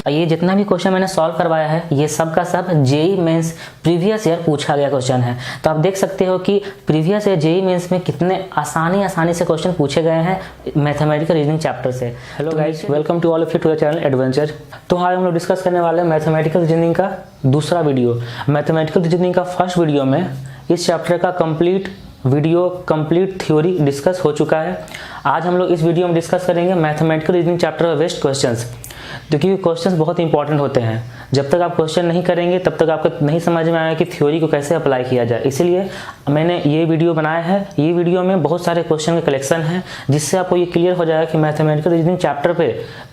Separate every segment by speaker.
Speaker 1: ये जितना भी क्वेश्चन मैंने सॉल्व करवाया है ये सब का सब जेई मेंस प्रीवियस ईयर पूछा गया क्वेश्चन है। तो आप देख सकते हो कि प्रीवियस ईयर जेई मेंस में कितने आसानी से क्वेश्चन पूछे गए हैं मैथमेटिकल रीजनिंग चैप्टर से। Hello guys, welcome to all of you to the channel adventure. तो आज हम लोग डिस्कस करने वाले हैं मैथमेटिकल रीजनिंग का दूसरा वीडियो। मैथमेटिकल रीजनिंग का फर्स्ट वीडियो में इस चैप्टर का कंप्लीट थ्योरी डिस्कस हो चुका है। आज हम लोग इस वीडियो में डिस्कस करेंगे मैथमेटिकल रीजनिंग चैप्टर का बेस्ट क्वेश्चंस, क्योंकि क्वेश्चंस बहुत इंपॉर्टेंट होते हैं। जब तक आप क्वेश्चन नहीं करेंगे तब तक आपको नहीं समझ में आएगा कि थ्योरी को कैसे अप्लाई किया जाए। इसीलिए मैंने ये वीडियो बनाया है। ये वीडियो में बहुत सारे क्वेश्चन के कलेक्शन है, जिससे आपको ये क्लियर हो जाएगा कि मैथमेटिकल रीजनिंग चैप्टर पे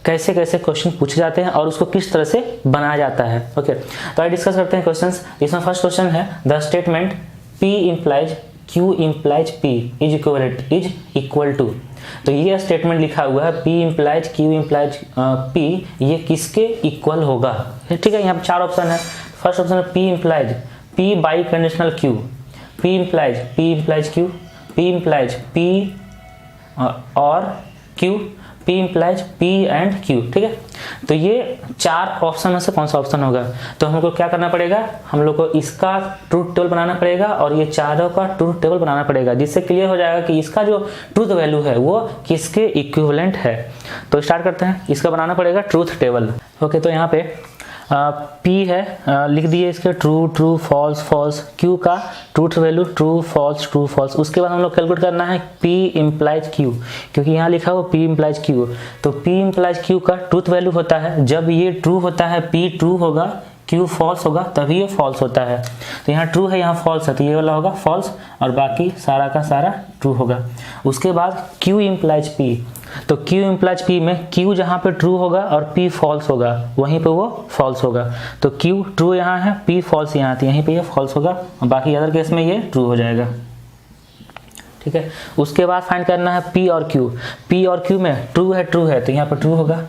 Speaker 1: कैसे कैसे क्वेश्चन पूछे जाते हैं और उसको किस तरह से बनाया जाता है। ओके, तो आइए डिस्कस करते हैं क्वेश्चन। इसमें फर्स्ट क्वेश्चन है the statement P implies Q implies P is equal to। तो ये स्टेटमेंट लिखा हुआ है P implies Q implies P, ये किसके इक्वल होगा। ठीक है, यहाँ पर चार ऑप्शन है। फर्स्ट ऑप्शन है P implies P by conditional Q, P implies Q, P implies P और Q, P implies P and Q। ठीक है, तो ये चार ऑप्शन में से कौन सा ऑप्शन होगा। तो हमको क्या करना पड़ेगा, हम लोग को इसका ट्रूथ टेबल बनाना पड़ेगा और ये चारों का ट्रूथ टेबल बनाना पड़ेगा, जिससे क्लियर हो जाएगा कि इसका जो ट्रूथ वैल्यू है वो किसके इक्विवेलेंट है। तो स्टार्ट करते हैं, इसका बनाना पड़ेगा ट्रूथ टेबल। ओके, तो यहाँ पे P है, लिख दिए इसके ट्रू फॉल्स फॉल्स, Q का ट्रूथ वैल्यू ट्रू फॉल्स। उसके बाद हम लोग कैलकुलेट करना है P इम्प्लाइज Q, क्योंकि यहाँ लिखा हुआ P इम्प्लाइज Q। तो P इम्प्लाइज Q का ट्रूथ वैल्यू होता है, जब ये ट्रू होता है P ट्रू होगा, Q फॉल्स होगा, तभी ये फॉल्स होता है। तो यहाँ ट्रू है, यहाँ फॉल्स है, तो ये वाला होगा फॉल्स और बाकी सारा का सारा ट्रू होगा। उसके बाद Q इम्प्लाइज P, तो Q इम्प्लाइज P में Q जहाँ पे ट्रू होगा और P फॉल्स होगा वहीं पे वो फॉल्स होगा। तो Q ट्रू यहाँ है, P फॉल्स यहाँ है, यहीं पे ये फॉल्स होगा और बाकी अदर केस में ये ट्रू हो जाएगा। ठीक है, उसके बाद फाइंड करना है P और Q। P और Q में ट्रू है तो यहाँ पर ट्रू होगा,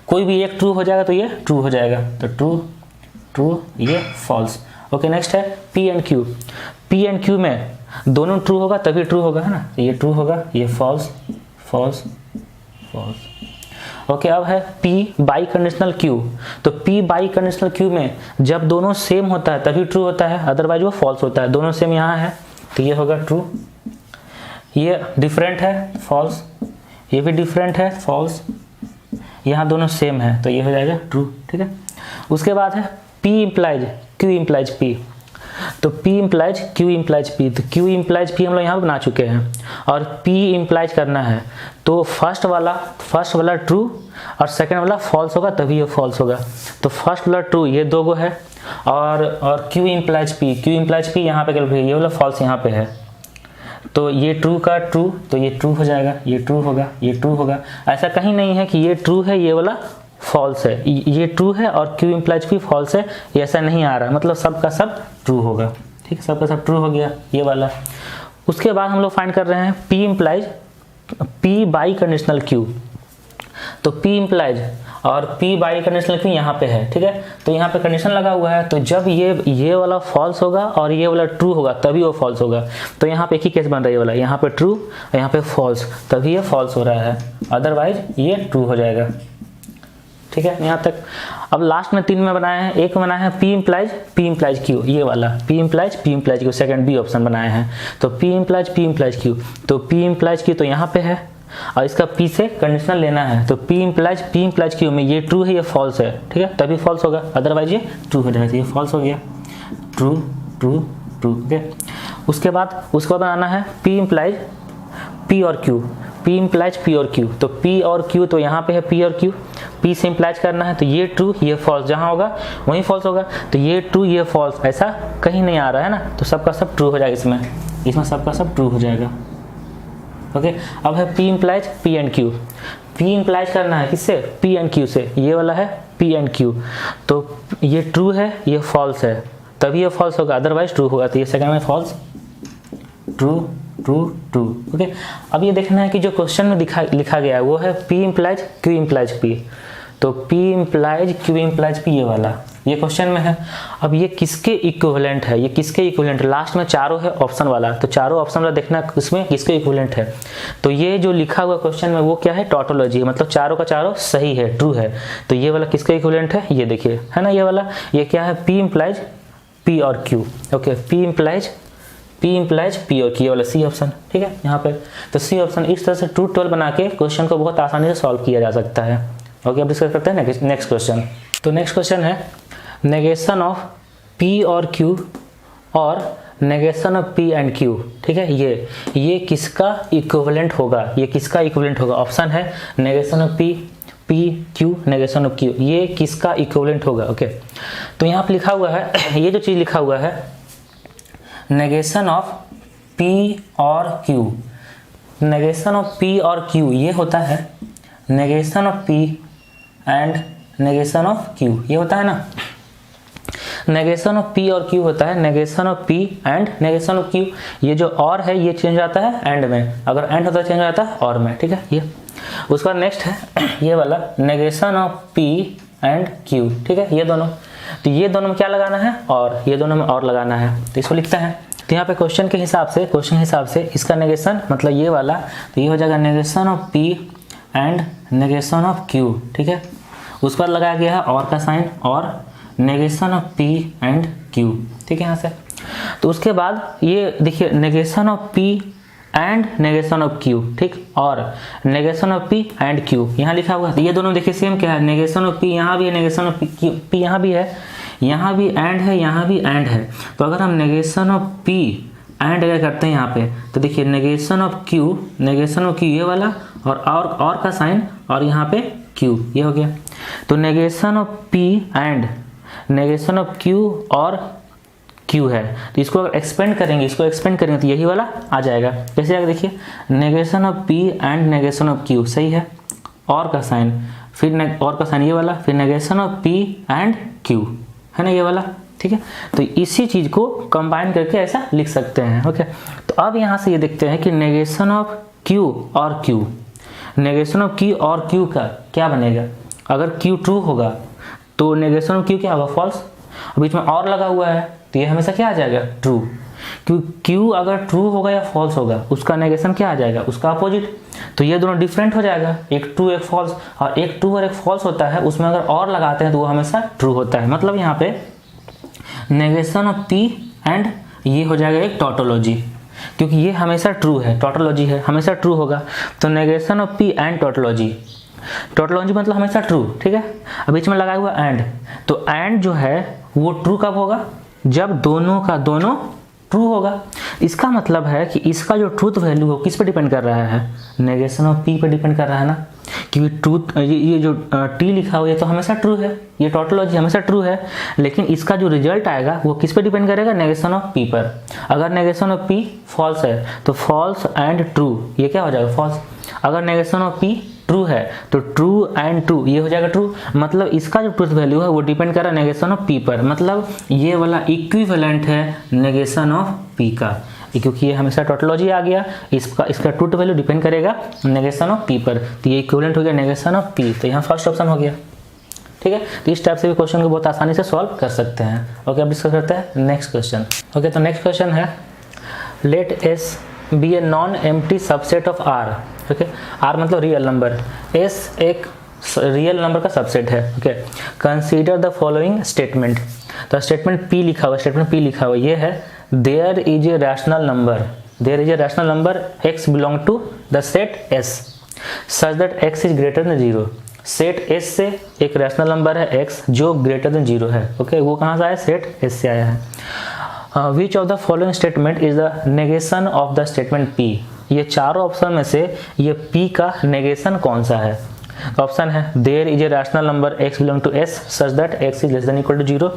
Speaker 1: कोई भी एक ट्रू हो जाएगा तो ये ट्रू हो जाएगा, तो ट्रू ये फॉल्स। ओके, नेक्स्ट है P एंड Q में दोनों ट्रू होगा तभी ट्रू होगा, है ना, तो ये ट्रू होगा, ये फॉल्स। ओके, अब है P बाई कंडीशनल Q। तो P बाई कंडीशनल Q में जब दोनों सेम होता है तभी ट्रू होता है, अदरवाइज वो फॉल्स होता है। दोनों सेम यहाँ है तो ये होगा ट्रू, ये डिफरेंट है फॉल्स, ये भी डिफरेंट है फॉल्स, यहाँ दोनों सेम है तो ये हो जाएगा ट्रू। ठीक है, उसके बाद है P implies Q implies P। तो P implies Q implies P, तो Q इम्प्लाइज P हम लोग यहाँ बना चुके हैं और P इम्प्लाइज करना है, तो फर्स्ट वाला ट्रू और सेकंड वाला फॉल्स होगा तभी ये फॉल्स होगा। तो फर्स्ट वाला ट्रू ये दो गो है और Q इम्प्लाइज P यहाँ पे ये वाला फॉल्स यहाँ पे है, तो ये ट्रू का ट्रू, तो ये ट्रू हो जाएगा, ये ट्रू होगा। ऐसा कहीं नहीं है कि ये ट्रू है ये वाला फॉल्स है, ये ट्रू है और Q इम्प्लाइज P फॉल्स है, ये ऐसा नहीं आ रहा, मतलब सबका सब ट्रू होगा। ठीक है, सबका सब ट्रू हो गया ये वाला। उसके बाद हम लोग फाइंड कर रहे हैं P implies P by conditional Q। तो P इम्प्लाइज और P बाई कंडीशनल Q यहाँ पे है। ठीक है, तो यहाँ पे कंडीशन लगा हुआ है, तो जब ये वाला फॉल्स होगा और ये वाला ट्रू होगा तभी वो फॉल्स होगा। तो यहाँ पे एक ही केस बन रहा है, वाला यहाँ पे ट्रू और यहाँ पे फॉल्स, तभी ये फॉल्स हो रहा है, अदरवाइज ये ट्रू हो जाएगा। ठीक है, यहाँ तक। अब लास्ट में तीन में बनाए हैं, एक बनाया है P इम्प्लाइज Q, ये वाला P implies Q, second B option बनाए हैं। तो P इम्प्लाइज Q, तो P इम्प्लाइज Q तो यहाँ पे है और इसका P से कंडीशनल लेना है, तो P इम्प्लाइज Q में ये ट्रू है ये फॉल्स है। ठीक है, तभी फॉल्स होगा, अदरवाइज ये ट्रू हो जाएगा, ये फॉल्स हो गया, ट्रू। ओके, उसके बाद उसको बनाना है P इम्प्लाइज P और Q, तो P और Q तो यहाँ पे है P और Q, P से इम्प्लाइज करना है, तो ये ट्रू ये फॉल्स, जहाँ होगा वहीं फॉल्स होगा, तो ये ट्रू ये फॉल्स, ऐसा कहीं नहीं आ रहा है ना, तो सबका सब ट्रू हो जाएगा, इसमें सबका सब ट्रू हो जाएगा। ओके, अब है P implies P and Q। P implies करना है किससे, P एंड Q से, ये वाला है P एंड Q, तो ये ट्रू है ये फॉल्स है, तभी ये फॉल्स होगा, अदरवाइज ट्रू होगा, तो ये सेकंड में फॉल्स, ट्रू। ओके, अब ये देखना है कि जो क्वेश्चन में लिखा गया है वो है P implies Q implies P। तो P implies Q implies P, ये वाला ये क्वेश्चन में है। अब ये किसके इक्विवेलेंट है, ये किसके इक्विवेलेंट, लास्ट में चारों है ऑप्शन वाला, तो चारों ऑप्शन वाला देखना इसमें किसके इक्विवेलेंट है। तो ये जो लिखा हुआ क्वेश्चन में वो क्या है, टोटोलॉजी है, मतलब चारों का चारों सही है, ट्रू है। तो ये वाला किसका इक्विवेलेंट है, ये देखिए है ना, ये वाला, ये क्या है, P इम्प्लाइज P और Q। Okay, P implies P और Q, ये वाला सी ऑप्शन, ठीक है यहाँ पे। तो सी ऑप्शन इस तरह से ट्रूथ टेबल बना के क्वेश्चन को बहुत आसानी से सॉल्व किया जा सकता है। ओके, अब डिस्कस करते हैं नेक्स्ट क्वेश्चन। तो नेक्स्ट क्वेश्चन है नेगेशन ऑफ P और Q और negation of P and Q, ठीक है। ये किसका इक्विवेलेंट होगा, ये किसका इक्विवेलेंट होगा। ऑप्शन है negation of P Q, negation of Q, ये किसका इक्विवेलेंट होगा। ओके, तो यहाँ पे लिखा हुआ है, ये जो चीज़ लिखा हुआ है नेगेशन ऑफ P और Q, नेगेशन ऑफ P और Q, ये होता है negation of P and negation of Q, ये होता है ना, नेगेशन ऑफ P और Q होता है negation of P and negation of Q। ये जो और है ये चेंज आता है एंड में, अगर एंड होता है चेंज आता है और में, ठीक है। ये उसका नेक्स्ट है ये वाला negation of P and Q, ठीक है, ये दोनों। तो ये दोनों में क्या लगाना है, और ये दोनों में और लगाना है, तो इसको लिखते हैं। तो यहाँ पे क्वेश्चन के हिसाब से इसका नेगेशन मतलब ये वाला, तो ये हो जाएगा negation of P and negation of Q, ठीक है। उस पर लगाया गया है और का साइन, और negation of P and Q, ठीक है यहाँ से। तो उसके बाद ये देखिए negation of P and negation of Q, ठीक, और negation of P and Q यहाँ लिखा हुआ है। ये दोनों देखिए सेम क्या है, नेगेशन ऑफ P यहाँ भी है, नेगेशन ऑफ P यहाँ भी है, यहाँ भी एंड है, यहाँ भी एंड है। तो अगर हम नेगेशन ऑफ P एंड अगर करते हैं यहाँ पे, तो देखिए नेगेशन ऑफ Q ये वाला, और का साइन, और यहाँ पे Q, ये हो गया। तो negation of P and negation of Q और Q है, तो इसको अगर एक्सपेंड करेंगे तो यही वाला आ जाएगा। कैसे आएगा देखिए, negation of P and negation of Q, सही है, और का साइन, फिर और का साइन ये वाला, फिर negation of P and Q, है ना ये वाला, ठीक है। तो इसी चीज को कंबाइन करके ऐसा लिख सकते हैं। ओके, तो अब यहाँ से ये देखते हैं कि नेगेशन ऑफ Q और Q, नेगेशन ऑफ Q और Q का क्या बनेगा। अगर Q ट्रू होगा तो नेगेशन ऑफ Q क्या होगा, फॉल्स। बीच में और लगा हुआ है तो ये हमेशा क्या आ जाएगा, ट्रू। Q अगर ट्रू होगा या फॉल्स होगा, उसका नेगेशन क्या आ जाएगा, उसका अपोजिट। तो ये दोनों डिफरेंट हो जाएगा, एक ट्रू एक फॉल्स, और एक ट्रू और एक फॉल्स होता है, उसमें अगर और लगाते हैं तो वो हमेशा ट्रू होता है। मतलब यहाँ पे नेगेशन ऑफ P एंड ये हो जाएगा एक टोटोलॉजी, क्योंकि ये हमेशा ट्रू है, टोटोलॉजी है, हमेशा ट्रू होगा। तो negation of P and tautology मतलब हमेशा ट्रू, ठीक है। अब बीच में लगाया हुआ एंड, तो एंड जो है वो ट्रू कब होगा, जब दोनों का दोनों ट्रू होगा। इसका मतलब है कि इसका जो ट्रूथ वैल्यू है किस पे डिपेंड कर रहा है, नेगेशन ऑफ P पे डिपेंड कर रहा है ना, क्योंकि ट्रूथ ये जो T लिखा हुआ है तो हमेशा ट्रू है, ये टोटोलॉजी हमेशा ट्रू है। लेकिन इसका जो रिजल्ट आएगा वो किस पे डिपेंड करेगा, नेगेशन ऑफ P पर। अगर नेगेशन ऑफ P फॉल्स है तो फॉल्स एंड ट्रू, ये क्या हो जाएगा, फॉल्स। अगर नेगेशन ऑफ P ट्रू है तो ट्रू एंड ट्रू, ये हो जाएगा ट्रू। मतलब इसका जो ट्रूथ वैल्यू है वो डिपेंड कर रहा है नेगेशन ऑफ P पर, मतलब ये वाला इक्विवेलेंट है नेगेशन ऑफ P का, क्योंकि ये हमेशा टोटोलॉजी आ गया, इसका ट्रूथ वैल्यू डिपेंड करेगा नेगेशन ऑफ P पर, तो ये इक्विवेलेंट हो गया नेगेशन ऑफ P। तो यहाँ फर्स्ट ऑप्शन हो गया, ठीक है। तो इस टाइप से भी क्वेश्चन को बहुत आसानी से सॉल्व कर सकते हैं। ओके, अब डिस्कस करते हैं नेक्स्ट क्वेश्चन। ओके, तो नेक्स्ट क्वेश्चन है let S be a non empty subset of R। Okay, R मतलब रियल नंबर, S एक रियल नंबर का सबसेट है। Okay, consider the following statement. तो स्टेटमेंट P लिखा हुआ, ये है there is a rational number x belong to the set S such that x is greater than 0। Set S से एक रैशनल नंबर है x जो ग्रेटर देन 0 है। ओके, वो कहाँ से आया, सेट S से आया है। Which of the following statement is the negation of the statement P। ये चारों ऑप्शन में से ये P का नेगेशन कौन सा है। ऑप्शन है there is a rational number x belong to S such that x is less than equal to 0।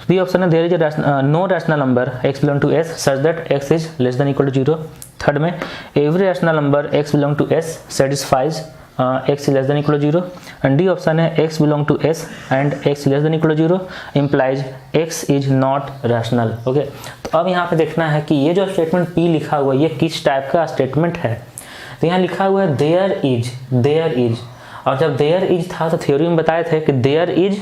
Speaker 1: B option है there is a no rational number x belong to S such that x is less than equal to 0। Third में every rational number x belong to S satisfies x is less than equal to 0। And D option है x belong to S and x less than equal to 0 implies x is not rational। Okay, तो अब यहाँ पे देखना है कि ये जो स्टेटमेंट P लिखा हुआ है ये किस टाइप का स्टेटमेंट है। तो यहाँ लिखा हुआ है देयर इज, और जब देयर इज था तो थ्योरी में बताए थे कि देयर इज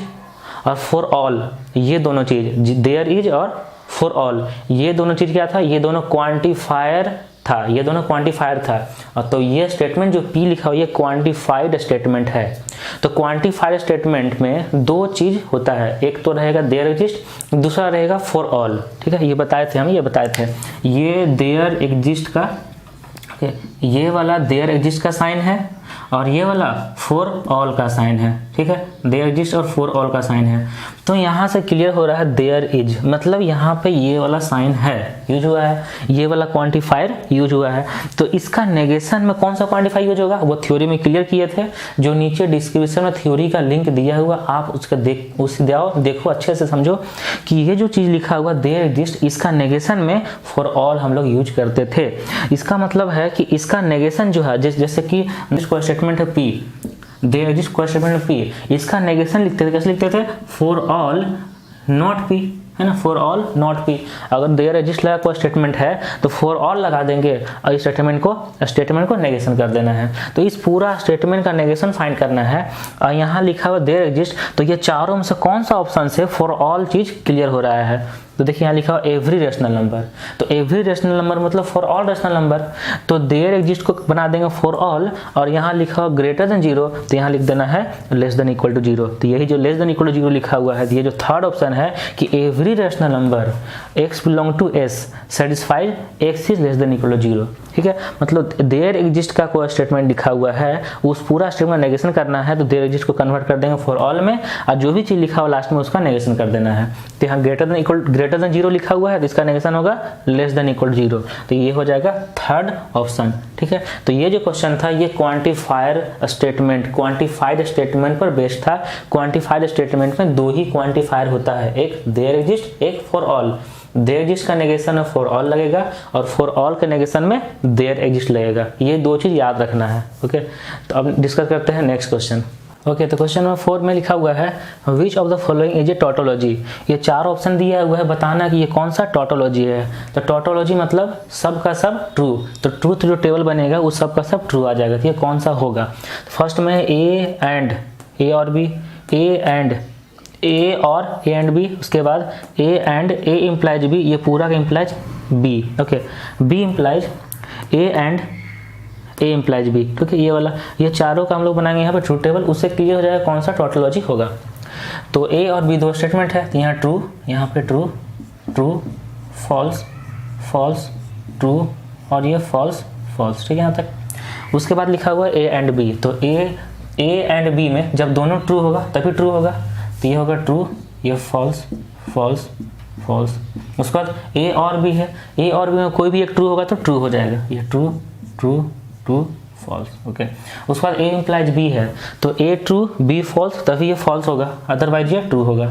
Speaker 1: और फॉर ऑल ये दोनों चीज़, देयर इज और फॉर ऑल ये दोनों चीज़ क्या था, ये दोनों क्वांटिफायर था, ये दोनों क्वांटिफायर था। और तो ये स्टेटमेंट जो P लिखा हुआ ये क्वांटिफाइड स्टेटमेंट है। तो क्वांटिफाइड स्टेटमेंट में दो चीज़ होता है, एक तो रहेगा देयर एग्जिस्ट, दूसरा रहेगा फॉर ऑल। ठीक है, ये बताए थे हम, ये बताए थे। ये देयर एग्जिस्ट का, ये वाला देयर एग्जिस्ट का साइन है और ये वाला फॉर ऑल का साइन है। ठीक है, देयर एग्जिस्ट और फॉर ऑल का साइन है। तो यहाँ से क्लियर हो रहा है देयर इज, मतलब यहाँ पे ये वाला साइन है यूज हुआ है, ये वाला क्वांटिफायर यूज हुआ है। तो इसका नेगेशन में कौन सा क्वांटिफायर यूज होगा वो थ्योरी में क्लियर किए थे, जो नीचे डिस्क्रिप्शन में थ्योरी का लिंक दिया हुआ, आप उसका देखो अच्छे से समझो कि ये जो चीज़ लिखा हुआ देयर एग्जिस्ट, इसका नेगेशन में फॉर ऑल हम लोग यूज करते थे। इसका मतलब है कि इसका नेगेशन जो है, जैसे कि कोई स्टेटमेंट है P, देयर एग्जिस्ट कोई स्टेटमेंट P, इसका नेगेशन लिखते थे, कैसे लिखते थे, फॉर ऑल नॉट P, है ना, फॉर ऑल नॉट P। अगर देयर एग्जिस्ट लगा कोई स्टेटमेंट है तो फॉर ऑल लगा देंगे और इस स्टेटमेंट को नेगेशन कर देना है। तो इस पूरा स्टेटमेंट का नेगेशन फाइंड करना है। और यहाँ लिखा हुआ देयर एग्जिस्ट, तो ये चारों में से कौन सा ऑप्शन से फॉर ऑल चीज क्लियर हो रहा है। तो देखिए यहाँ लिखा हुआ एवरी रेशनल नंबर, तो एवरी रेशनल नंबर मतलब फॉर ऑल रेशनल नंबर। तो देयर एग्जिस्ट को बना देंगे फॉर ऑल, और यहाँ लिखा हुआ ग्रेटर देन 0, तो यहाँ लिख देना है लेस देन इक्वल टू 0। तो यही जो लेस देन इक्वल टू 0 लिखा हुआ है, ये जो थर्ड ऑप्शन है कि every rational number x belong to s satisfied x is less than equal to 0। ठीक है, मतलब देयर एग्जिस्ट का कोई स्टेटमेंट लिखा हुआ है, उस पूरा स्टेटमेंट नेगेशन करना है, तो देयर एग्जिस्ट को कन्वर्ट कर देंगे फॉर ऑल में, और जो भी चीज लिखा हुआ लास्ट में उसका नेगेशन कर देना है। तो यहाँ ग्रेटर देन 0 लिखा हुआ है, तो इसका नेगेशन होगा लेस देन इक्वल टू 0। तो ये हो जाएगा थर्ड ऑप्शन। ठीक है, तो ये जो क्वेश्चन था ये क्वांटिफायर स्टेटमेंट, क्वांटिफाइड स्टेटमेंट पर बेस्ड था। क्वांटिफाइड स्टेटमेंट में दो ही क्वांटिफायर होता है, एक देयर एग्जिस्ट, एक फॉर ऑल। देयर एग्जिस्ट का नेगेशन में फॉर ऑल लगेगा और फॉर ऑल के नेगेशन में देयर एग्जिस्ट लगेगा। ये दो चीज याद रखना है। ओके, तो अब डिस्कस करते हैं नेक्स्ट क्वेश्चन। ओके, तो क्वेश्चन नंबर 4 में लिखा हुआ है which of the following is a tautology. ये चार ऑप्शन दिया हुआ है, बताना कि ये कौन सा टोटोलॉजी है। तो टोटोलॉजी मतलब सब का सब ट्रू, तो ट्रूथ जो टेबल बनेगा वो सब का सब ट्रू आ जाएगा। तो ये कौन सा होगा। फर्स्ट में ए एंड ए और बी, ए एंड ए और ए एंड बी, उसके बाद A and A implies B, ये पूरा का implies B. Okay, B implies A and A implies B. ठीक है, ये वाला, ये चारों का हम लोग बनाएंगे यहाँ पे ट्रू टेबल, उससे क्लियर हो जाएगा कौन सा टोटोलॉजी होगा। तो ए और बी दो स्टेटमेंट है, तो यहाँ ट्रू, यहाँ पे true, true, false, false, true, और ये फॉल्स, फॉल्स। ठीक है, यहाँ तक। उसके बाद लिखा हुआ है ए एंड बी, तो ए एंड बी में जब दोनों ट्रू होगा तभी ट्रू होगा, तो ये होगा ट्रू, ये फॉल्स, फॉल्स, फॉल्स। उसके बाद ए और बी है, ए और बी में कोई भी एक ट्रू होगा तो ट्रू हो जाएगा, ये true, true, true, false. Okay, उसके बाद ए इम्प्लाइज बी है, तो ए ट्रू बी फॉल्स, तभी ये फॉल्स होगा, अदरवाइज ये ट्रू होगा।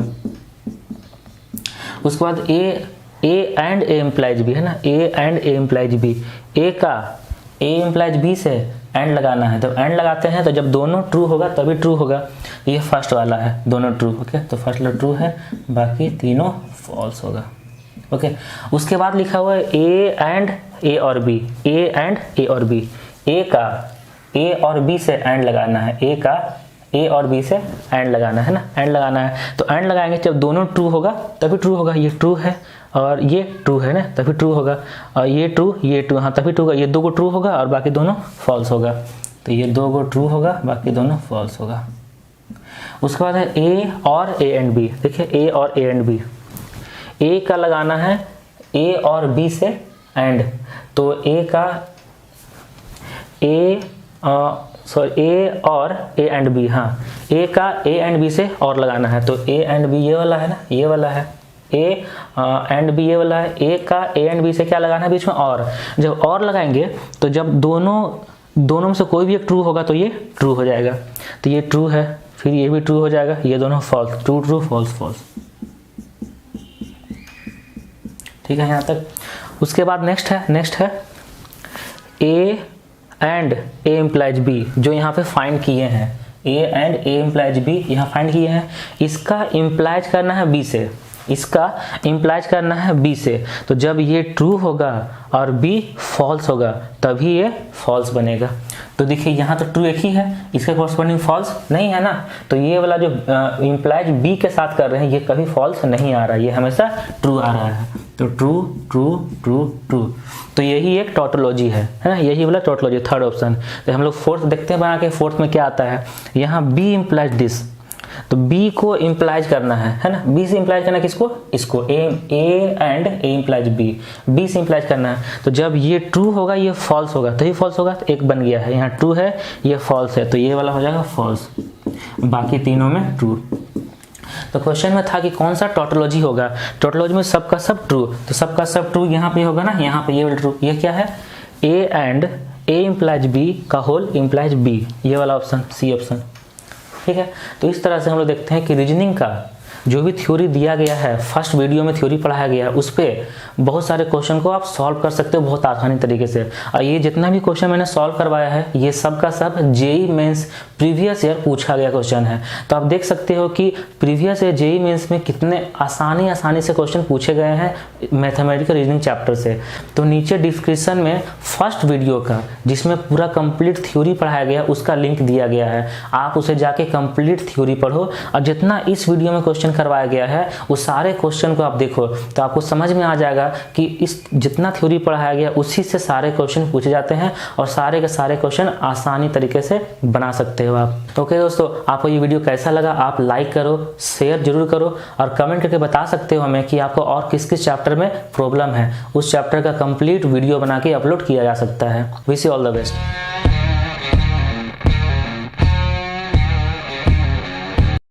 Speaker 1: उसके बाद A and A implies B है ना, A and A implies B, A का ए इम्प्लाइज बी से एंड लगाना है, तो एंड लगाते हैं तो जब दोनों ट्रू होगा तभी ट्रू होगा। ये फर्स्ट वाला है, दोनों ट्रू। ओके, तो फर्स्ट वाला ट्रू है, बाकी तीनों फॉल्स होगा। ओके, उसके बाद लिखा हुआ है ए एंड ए और बी, ए एंड ए और बी, ए का ए और बी से एंड लगाना है, ए का ए और बी से एंड लगाना है ना, एंड लगाना है। तो एंड लगाएंगे जब दोनों ट्रू होगा तभी ट्रू होगा, ये ट्रू है और ये ट्रू है ना, तभी ट्रू होगा, और ये ट्रू, हाँ तभी ट्रू होगा। ये दो को ट्रू होगा और बाकी दोनों फॉल्स होगा, तो ये दो को ट्रू होगा, बाकी दोनों फॉल्स होगा। उसके बाद है ए और ए एंड बी। देखिए ए और ए एंड बी, ए का लगाना है ए और बी से एंड, तो ए का ए और ए एंड बी, हाँ ए का ए एंड बी से और लगाना है, तो ए एंड बी ये वाला है ना, ये वाला है, ए एंड बी ये वाला है। ए का ए एंड बी से क्या लगाना है बीच में, और। जब और लगाएंगे तो जब दोनों में से कोई भी एक ट्रू होगा तो ये ट्रू हो जाएगा, तो ये ट्रू है, फिर ये भी ट्रू हो जाएगा, ये दोनों false, true true false false. ठीक है यहाँ तक। उसके बाद नेक्स्ट है A and A implies B, जो यहाँ पे फाइंड किए हैं, A and A implies B यहाँ फाइंड किए हैं। इसका इम्प्लाइज करना है बी से, इसका इम्प्लाइज करना है बी से, तो जब ये ट्रू होगा और बी फॉल्स होगा तभी ये फॉल्स बनेगा। तो देखिए यहाँ तो ट्रू एक ही है, इसका कॉरस्पॉन्डिंग फॉल्स नहीं है ना, तो ये वाला जो इम्प्लाइज बी के साथ कर रहे हैं ये कभी फॉल्स नहीं आ रहा है, ये हमेशा ट्रू आ रहा है। तो ट्रू ट्रू ट्रू ट्रू, तो यही एक टोटोलॉजी है ना, यही वाला टोटोलॉजी, थर्ड ऑप्शन। तो हम लोग फोर्थ देखते हैं बना के, फोर्थ में क्या आता है, यहाँ बी इम्प्लाइज दिस, तो बी को इम्प्लाइज करना है ना, बी से इम्प्लाइज करना किसको, इसको, A and A implies B, B से इम्प्लाइज करना है। तो जब ये ट्रू होगा ये फॉल्स होगा तभी फॉल्स होगा, तो एक बन गया है, यहाँ ट्रू है ये फॉल्स है, तो ये वाला हो जाएगा फॉल्स, बाकी तीनों में ट्रू। तो क्वेश्चन में था कि कौन सा टोटोलॉजी होगा, टोटोलॉजी में सबका सब ट्रू, तो सबका सब ट्रू यहाँ पे होगा ना, यहाँ पे ये वाला ट्रू, ये क्या है, A and A implies B का होल इम्प्लाइज बी, ये वाला ऑप्शन, सी ऑप्शन, ठीक है। तो इस तरह से हम लोग देखते हैं कि रीजनिंग का जो भी थ्योरी दिया गया है, फर्स्ट वीडियो में थ्योरी पढ़ाया गया है, उस पर बहुत सारे क्वेश्चन को आप सॉल्व कर सकते हो बहुत आसानी तरीके से। और ये जितना भी क्वेश्चन मैंने सॉल्व करवाया है ये सब का सब जेई मेंस प्रीवियस ईयर पूछा गया क्वेश्चन है। तो आप देख सकते हो कि प्रीवियस ईयर जेई मेंस में कितने आसानी से क्वेश्चन पूछे गए हैं मैथमेटिकल रीजनिंग चैप्टर से। तो नीचे डिस्क्रिप्शन में फर्स्ट वीडियो का जिसमें पूरा कंप्लीट थ्योरी पढ़ाया गया उसका लिंक दिया गया है, आप उसे जाके कंप्लीट थ्योरी पढ़ो और जितना इस वीडियो में क्वेश्चन करवाया गया है वो सारे क्वेश्चन को आप देखो तो आपको समझ में आ जाएगा कि इस जितना थ्योरी पढ़ाया गया उसी से सारे क्वेश्चन पूछे जाते हैं और सारे के सारे क्वेश्चन आसानी तरीके से बना सकते हो आप। ओके दोस्तों, आपको ये वीडियो कैसा लगा आप लाइक करो, शेयर जरूर करो और कमेंट करके बता सकते हो हमें कि आपको और किस किस चैप्टर में प्रॉब्लम है, उस चैप्टर का कंप्लीट वीडियो बना के अपलोड किया जा सकता है। Wish you all the best.